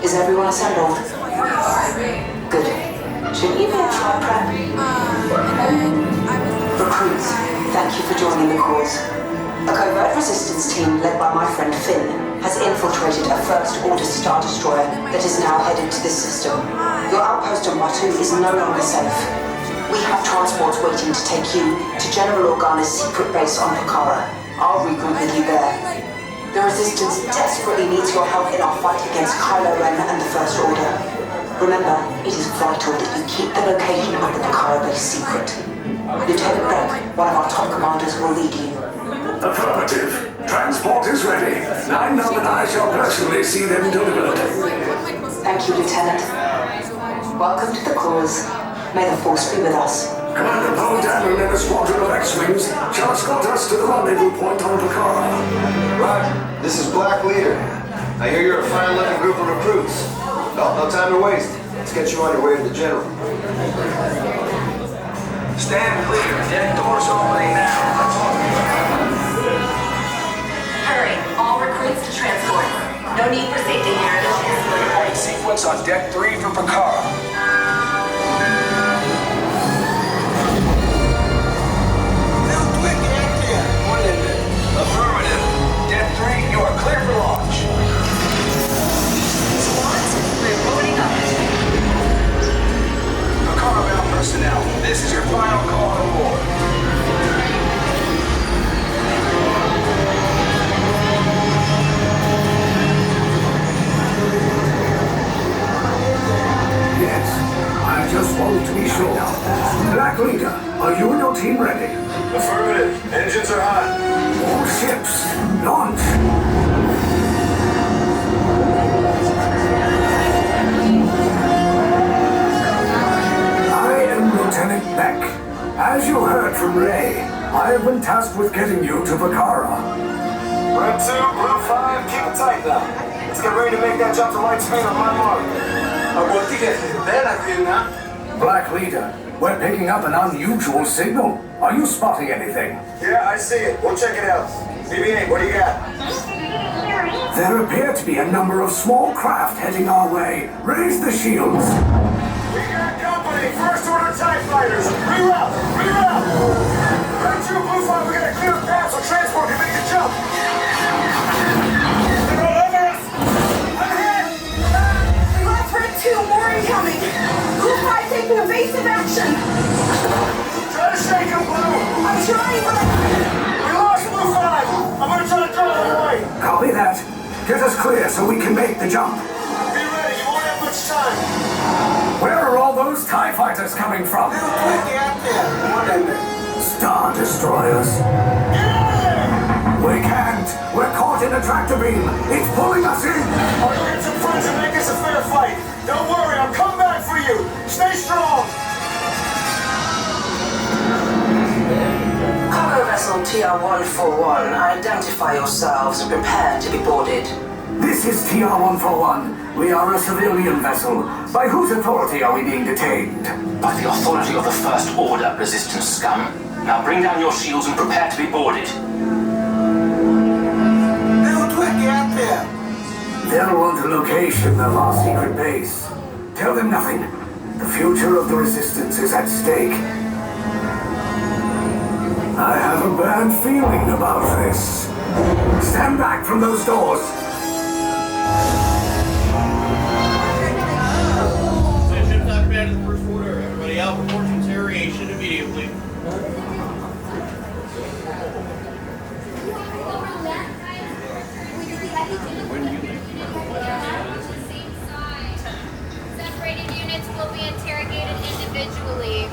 Is everyone assembled? Good. Should you be at trial prep? Recruits, thank you for joining the cause. A covert resistance team led by my friend Finn has infiltrated a First Order Star Destroyer that is now headed to this system. Your outpost on Batu is no longer safe. We have transports waiting to take you to General Organa's secret base on Pucara. I'll regroup with you there. The Resistance desperately needs your help in our fight against Kylo Ren and the First Order. Remember, it is vital that you keep the location of the Pucara base secret. Lieutenant Beck, one of our top commanders, will lead you. Affirmative. Transport is ready. I know that I shall personally see them delivered. Thank you, Lieutenant. Welcome to the cause. May the Force be with us. Commander Poe Dameron and a squadron of X-Wings shall escort us to the rendezvous point on Pucara. Right. This is Black Leader. I hear you're a fine-looking group of recruits. Well, no time to waste. Let's get you on your way to the General. Stand clear. Deck doors opening now. Hurry. All recruits to transport. No need for safety here. Deploying sequence on Deck 3 for Pucara. Affirmative. Deck 3, you are clear for launch. Reporting up. Pucara-bound personnel, this is your final call to board. Yes, I just want to be sure. Black Leader, are you and your team ready? Affirmative. Engines are hot. All ships, launch! I am Lieutenant Beck. As you heard from Ray, I have been tasked with getting you to Pucara. Red 2, Blue 5, keep it tight now. Let's get ready to make that jump to light speed on my mark. Black Leader, we're picking up an unusual signal. Are you spotting anything? Yeah, I see it. We'll check it out. BB-8, what do you got? There appear to be a number of small craft heading our way. Raise the shields. We got company. First Order TIE fighters. Reroute! Reroute! Red 2, Blue 5, we got a clear path so transport can make the jump. They're all over us! I'm hit! We lost Red 2. More incoming. Blue 5 taking evasive action. Try to shake him, Blue! I'm trying, but We lost Blue 5! I'm gonna try to draw them away! Copy that. Get us clear so we can make the jump. Be ready, you won't have much time! Where are all those TIE fighters coming from? Star Destroyers. Get out of there! We can't. We're caught in a tractor beam. It's pulling us in. I'll go get some friends and make this a fair fight. Don't worry, I'll come back for you. Stay strong. Cargo vessel TR-141, identify yourselves and prepare to be boarded. This is TR-141. We are a civilian vessel. By whose authority are we being detained? By the authority of the First Order, Resistance scum. Now bring down your shields and prepare to be boarded. They'll want a location of our secret base. Tell them nothing. The future of the Resistance is at stake. I have a bad feeling about this. Stand back from those doors. Attention, Top Command of the First Order. Everybody out, report to interrogation immediately. Separated units will be interrogated individually.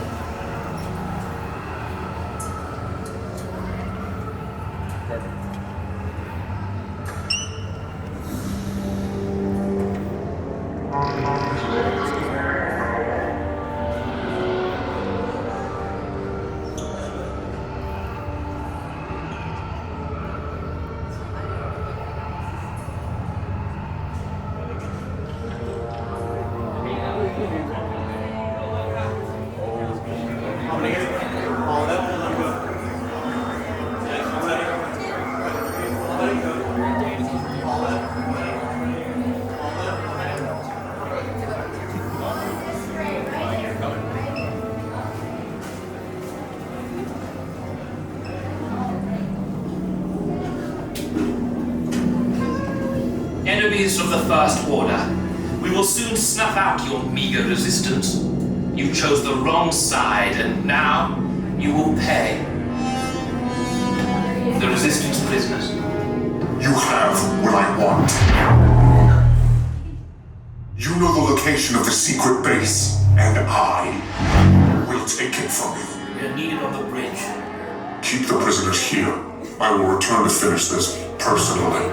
enemies of the First Order. We will soon snuff out your meager resistance. You chose the wrong side, and now you will pay. The Resistance prisoners. You have what I want. You know the location of the secret base, and I will take it from you. We are needed on the bridge. Keep the prisoners here. I will return to finish this personally.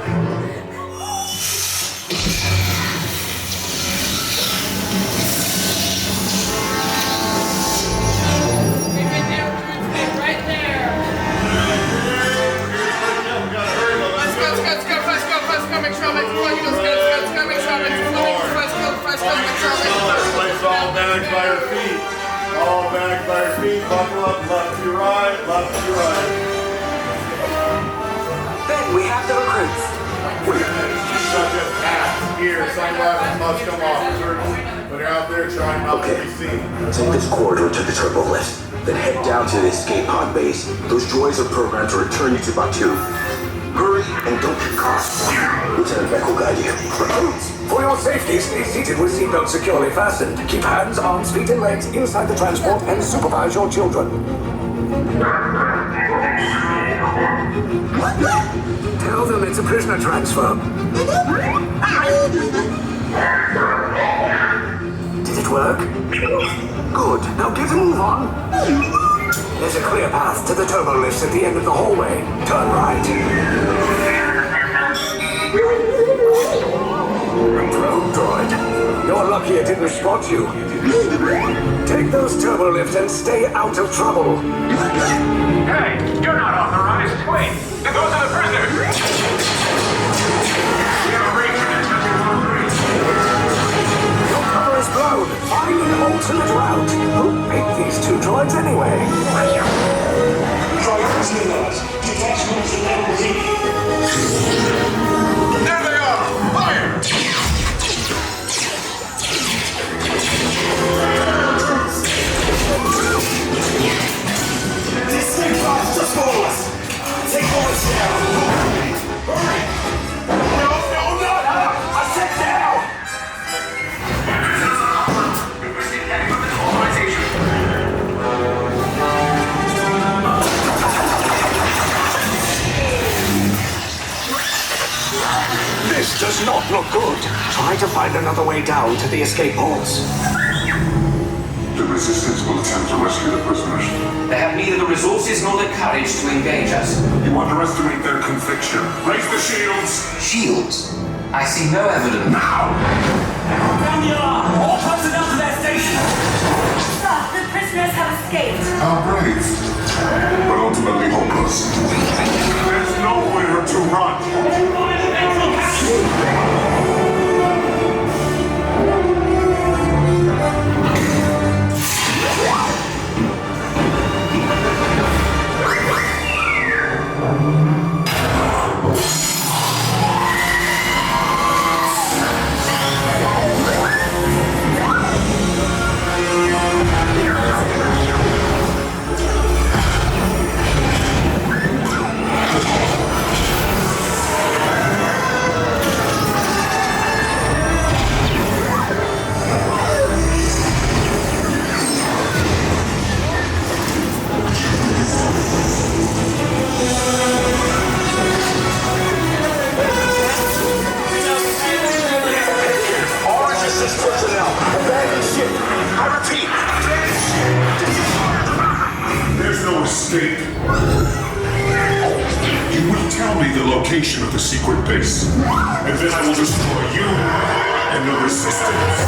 All back by your feet, buckle up, left to right, left to right. Then we have the recruits. Such as hats, gear, sunglasses must come off. When you're out there trying not to be seen. Take this corridor to the turbo lift, then head down to the escape pod base. Those droids are programmed to return you to Batuu. Hurry and don't get caught. Lieutenant Beck will guide you. Recruits, for your safety, stay seated with seatbelts securely fastened. Keep hands, arms, feet, and legs inside the transport and supervise your children. Tell them it's a prisoner transfer. Did it work? Good. Now get a move on. There's a clear path to the turbo lifts at the end of the hallway. Turn right. Probe droid. You're lucky it didn't spot you. Take those turbo lifts and stay out of trouble. Hey, you're not authorized. Wait, those are the prisoners. Your cover is blown. Find an alternate route. Who picked these two droids anyway? Drivers realize. Detachment to level D. There they are! Fire! This thing flies just below us! Take bullets down! Hurry! No, not up! I said down! This does not look good. Try to find another way down to the escape pods. The Resistance will attempt to rescue the prisoners. They have neither the resources nor the courage to engage us. You underestimate their conviction. Raise the shields! Shields? I see no evidence. Now! Down the alarm! All personnel to their stations! Sir, the prisoners have escaped. How brave, but ultimately hopeless. There's nowhere to run. Escape. You will tell me the location of the secret base, and then I will destroy you and the Resistance.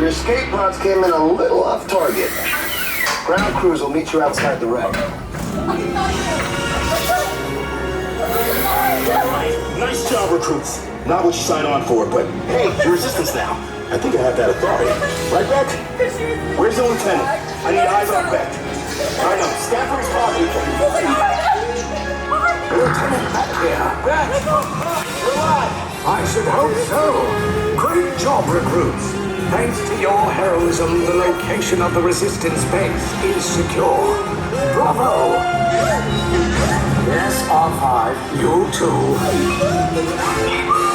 Your escape pods came in a little off target. Ground crews will meet you outside the wreck. Nice job, recruits. Not what you signed on for, but hey, you're resistance now. I think I have that authority. Right, Beck? Where's the lieutenant? I need eyes on Beck. I know. Stanford is talking. Lieutenant Beck here. Beck! You're alive! I should hope so. Great job, recruits. Thanks to your heroism, the location of the resistance base is secure. Bravo! Yes, R5, you too.